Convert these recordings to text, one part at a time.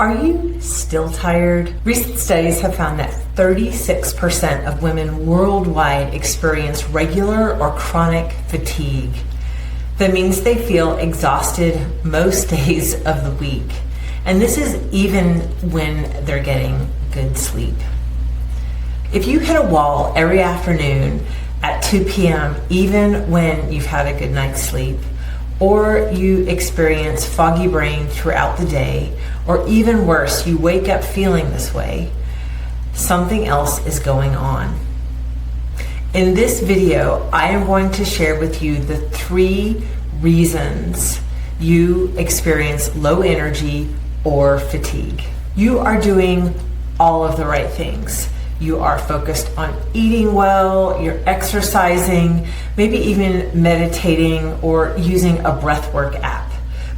Are you still tired? Recent studies have found that 36% of women worldwide experience regular or chronic fatigue. That means they feel exhausted most days of the week. And this is even when they're getting good sleep. If you hit a wall every afternoon at 2 p.m., even when you've had a good night's sleep, or you experience foggy brain throughout the day, or even worse, you wake up feeling this way, something else is going on. In this video, I am going to share with you the 3 reasons you experience low energy or fatigue. You are doing all of the right things. You are focused on eating well, you're exercising, maybe even meditating or using a breathwork app,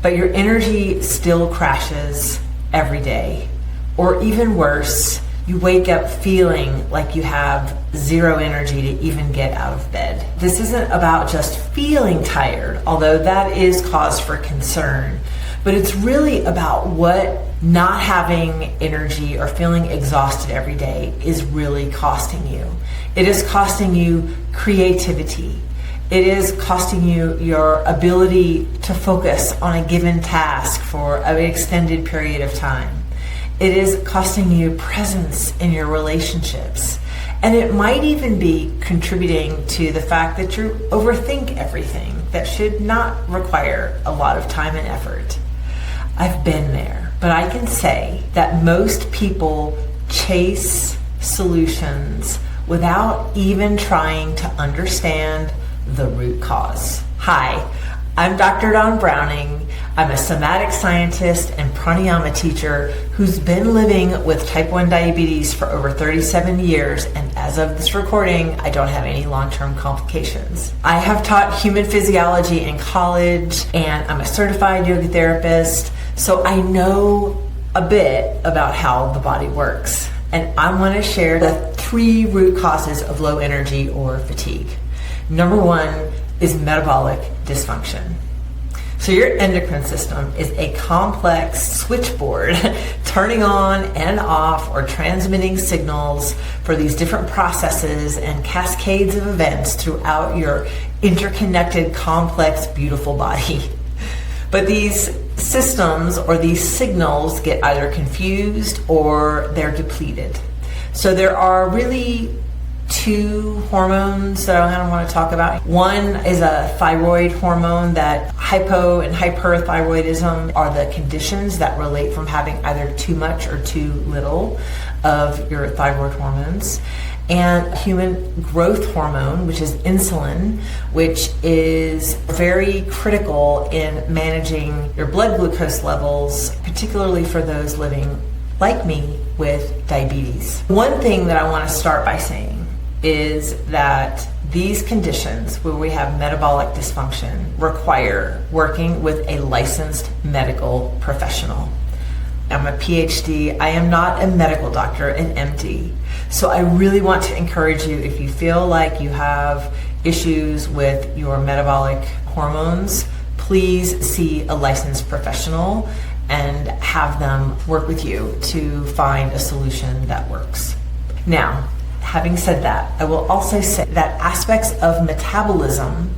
but your energy still crashes every day. Or even worse, you wake up feeling like you have zero energy to even get out of bed. This isn't about just feeling tired, although that is cause for concern, but it's really about what not having energy or feeling exhausted every day is really costing you. It is costing you creativity. It is costing you your ability to focus on a given task for an extended period of time. It is costing you presence in your relationships. And it might even be contributing to the fact that you overthink everything that should not require a lot of time and effort. I've been there, but I can say that most people chase solutions without even trying to understand the root cause. Hi, I'm Dr. Dawn Browning. I'm a somatic scientist and Pranayama teacher who's been living with type 1 diabetes for over 37 years, and as of this recording, I don't have any long-term complications. I have taught human physiology in college, and I'm a certified yoga therapist, so I know a bit about how the body works. And I want to share the 3 root causes of low energy or fatigue. Number 1 is metabolic dysfunction. So your endocrine system is a complex switchboard turning on and off or transmitting signals for these different processes and cascades of events throughout your interconnected, complex, beautiful body. But these systems or these signals get either confused or they're depleted. So there are really 2 hormones that I kind of want to talk about. One is a thyroid hormone. That hypo and hyperthyroidism are the conditions that relate from having either too much or too little of your thyroid hormones. And human growth hormone, which is insulin, which is very critical in managing your blood glucose levels, particularly for those living, like me, with diabetes. One thing that I want to start by saying is that these conditions where we have metabolic dysfunction require working with a licensed medical professional. I'm a Ph.D. I am not a medical doctor, an MD. So I really want to encourage you, if you feel like you have issues with your metabolic hormones, please see a licensed professional and have them work with you to find a solution that works. Now, having said that, I will also say that aspects of metabolism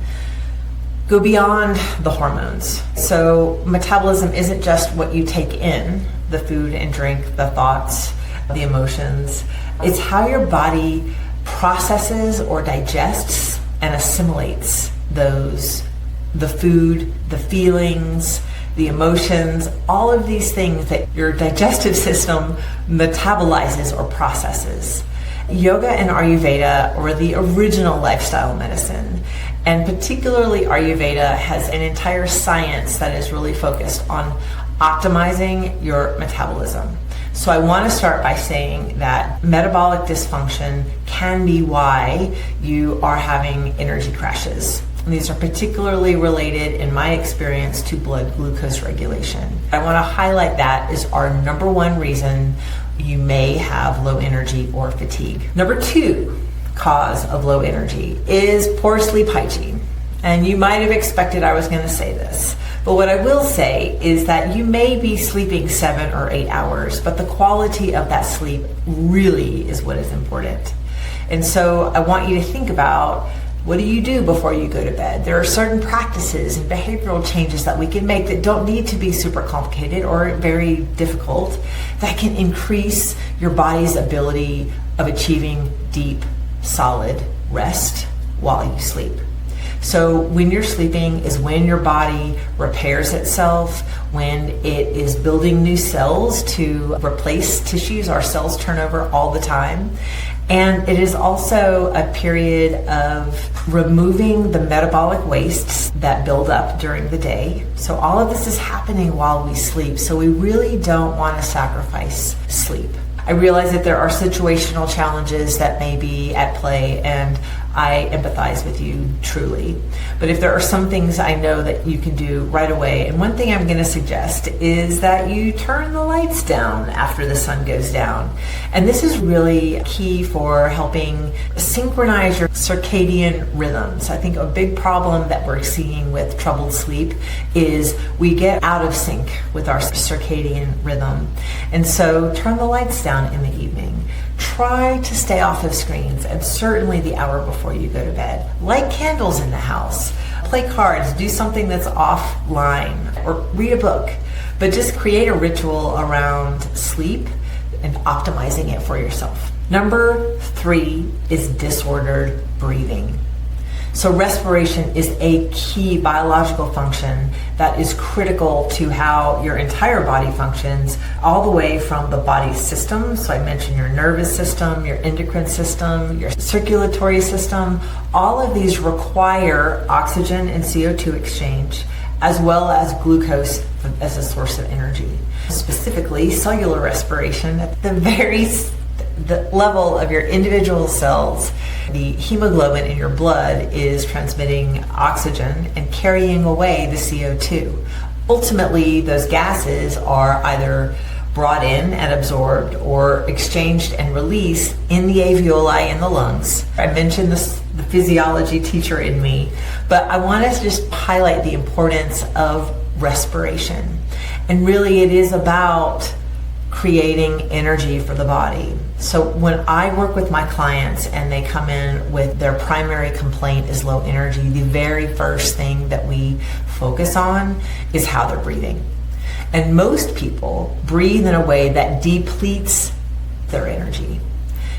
go beyond the hormones. So metabolism isn't just what you take in, the food and drink, the thoughts, the emotions. It's how your body processes or digests and assimilates those, the food, the feelings, the emotions, all of these things that your digestive system metabolizes or processes. Yoga and Ayurveda were the original lifestyle medicine, and particularly Ayurveda has an entire science that is really focused on optimizing your metabolism. So I want to start by saying that metabolic dysfunction can be why you are having energy crashes. And these are particularly related, in my experience, to blood glucose regulation. I want to highlight that as our number 1 reason you may have low energy or fatigue. Number 2 cause of low energy is poor sleep hygiene. And you might have expected I was going to say this. But what I will say is that you may be sleeping 7 or 8 hours, but the quality of that sleep really is what is important. And so I want you to think about, what do you do before you go to bed? There are certain practices and behavioral changes that we can make that don't need to be super complicated or very difficult, that can increase your body's ability of achieving deep, solid rest while you sleep. So when you're sleeping is when your body repairs itself, when it is building new cells to replace tissues. Our cells turn over all the time. And it is also a period of removing the metabolic wastes that build up during the day. So all of this is happening while we sleep. So we really don't want to sacrifice sleep. I realize that there are situational challenges that may be at play, and I empathize with you truly. But if there are some things I know that you can do right away, and one thing I'm going to suggest is that you turn the lights down after the sun goes down. And this is really key for helping synchronize your circadian rhythms. I think a big problem that we're seeing with troubled sleep is we get out of sync with our circadian rhythm. And so turn the lights down in the evening. Try to stay off of screens, and certainly the hour before you go to bed. Light candles in the house, play cards, do something that's offline, or read a book. But just create a ritual around sleep and optimizing it for yourself. Number 3 is disordered breathing. So respiration is a key biological function that is critical to how your entire body functions, all the way from the body system. So I mentioned your nervous system, your endocrine system, your circulatory system. All of these require oxygen and CO2 exchange, as well as glucose as a source of energy. Specifically, cellular respiration at the level of your individual cells. The hemoglobin in your blood is transmitting oxygen and carrying away the CO2. Ultimately, those gases are either brought in and absorbed or exchanged and released in the alveoli in the lungs. I mentioned this, the physiology teacher in me, but I want to just highlight the importance of respiration. And really it is about creating energy for the body. So when I work with my clients and they come in with their primary complaint is low energy, the very first thing that we focus on is how they're breathing. And most people breathe in a way that depletes their energy.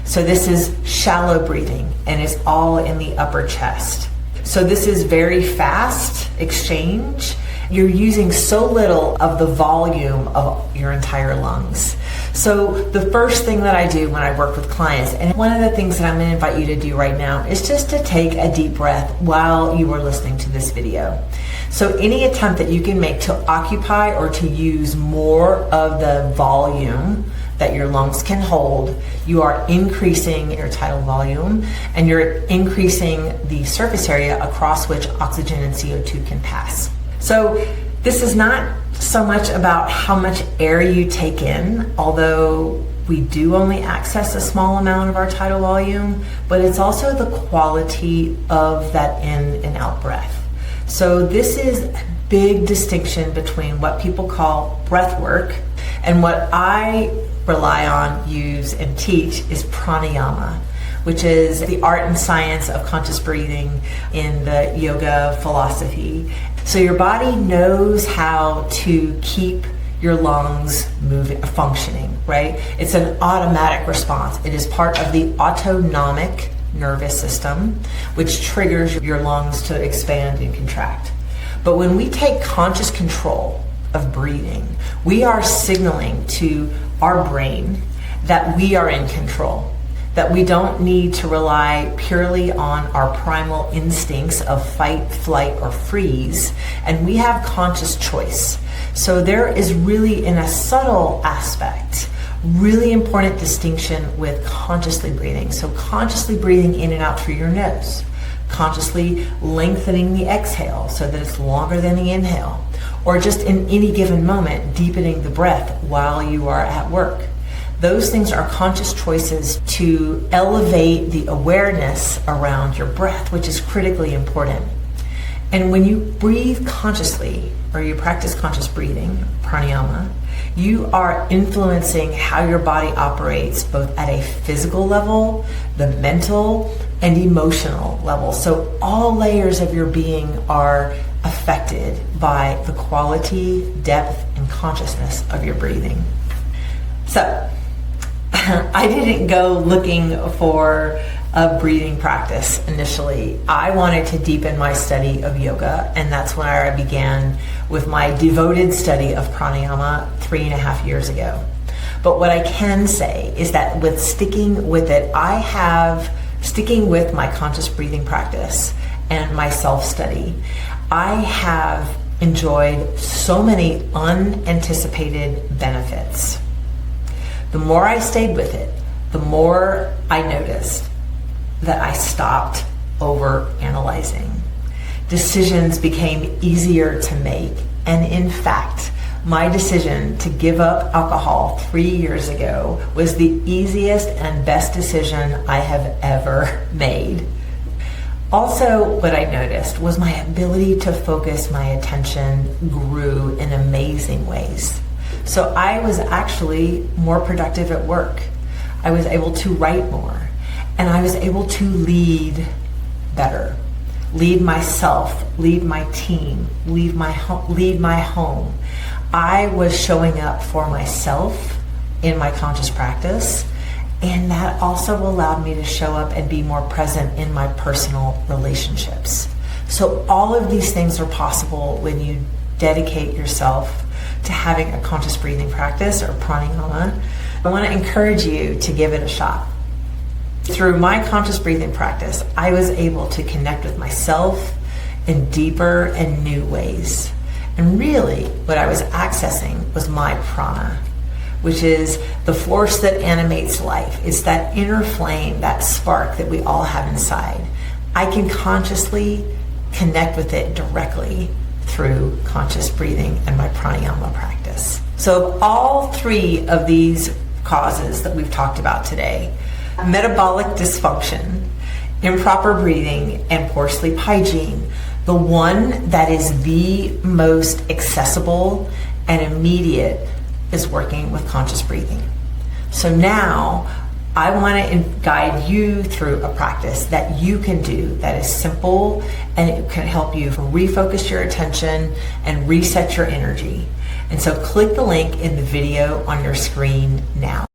So this is shallow breathing, and it's all in the upper chest. So this is very fast exchange. You're using so little of the volume of your entire lungs. So the first thing that I do when I work with clients, and one of the things that I'm going to invite you to do right now, is just to take a deep breath while you are listening to this video. So any attempt that you can make to occupy or to use more of the volume that your lungs can hold, you are increasing your tidal volume, and you're increasing the surface area across which oxygen and CO2 can pass. So this is not so much about how much air you take in, although we do only access a small amount of our tidal volume, but it's also the quality of that in and out breath. So this is a big distinction between what people call breath work and what I rely on, use, and teach is pranayama, which is the art and science of conscious breathing in the yoga philosophy. So your body knows how to keep your lungs moving, functioning, right? It's an automatic response. It is part of the autonomic nervous system, which triggers your lungs to expand and contract. But when we take conscious control of breathing, we are signaling to our brain that we are in control, that we don't need to rely purely on our primal instincts of fight, flight, or freeze, and we have conscious choice. So there is really, in a subtle aspect, really important distinction with consciously breathing. So consciously breathing in and out through your nose, consciously lengthening the exhale so that it's longer than the inhale, or just in any given moment deepening the breath while you are at work. Those things are conscious choices to elevate the awareness around your breath, which is critically important. And when you breathe consciously, or you practice conscious breathing, pranayama, you are influencing how your body operates both at a physical level, the mental, and emotional level. So all layers of your being are affected by the quality, depth, and consciousness of your breathing. So I didn't go looking for a breathing practice initially. I wanted to deepen my study of yoga, and that's where I began with my devoted study of pranayama 3.5 years ago. But what I can say is that with sticking with it, sticking with my conscious breathing practice and my self-study, I have enjoyed so many unanticipated benefits. The more I stayed with it, the more I noticed that I stopped over-analyzing. Decisions became easier to make. And in fact, my decision to give up alcohol 3 years ago was the easiest and best decision I have ever made. Also, what I noticed was my ability to focus my attention grew in amazing ways. So I was actually more productive at work. I was able to write more, and I was able to lead better. Lead myself, lead my team, lead my home. I was showing up for myself in my conscious practice, and that also allowed me to show up and be more present in my personal relationships. So all of these things are possible when you dedicate yourself to having a conscious breathing practice, or pranayama. I want to encourage you to give it a shot. Through my conscious breathing practice, I was able to connect with myself in deeper and new ways. And really, what I was accessing was my prana, which is the force that animates life. It's that inner flame, that spark that we all have inside. I can consciously connect with it directly through conscious breathing and my pranayama practice. So all three of these causes that we've talked about today, metabolic dysfunction, improper breathing, and poor sleep hygiene, the one that is the most accessible and immediate is working with conscious breathing. So now I want to guide you through a practice that you can do that is simple, and it can help you refocus your attention and reset your energy. And so click the link in the video on your screen now.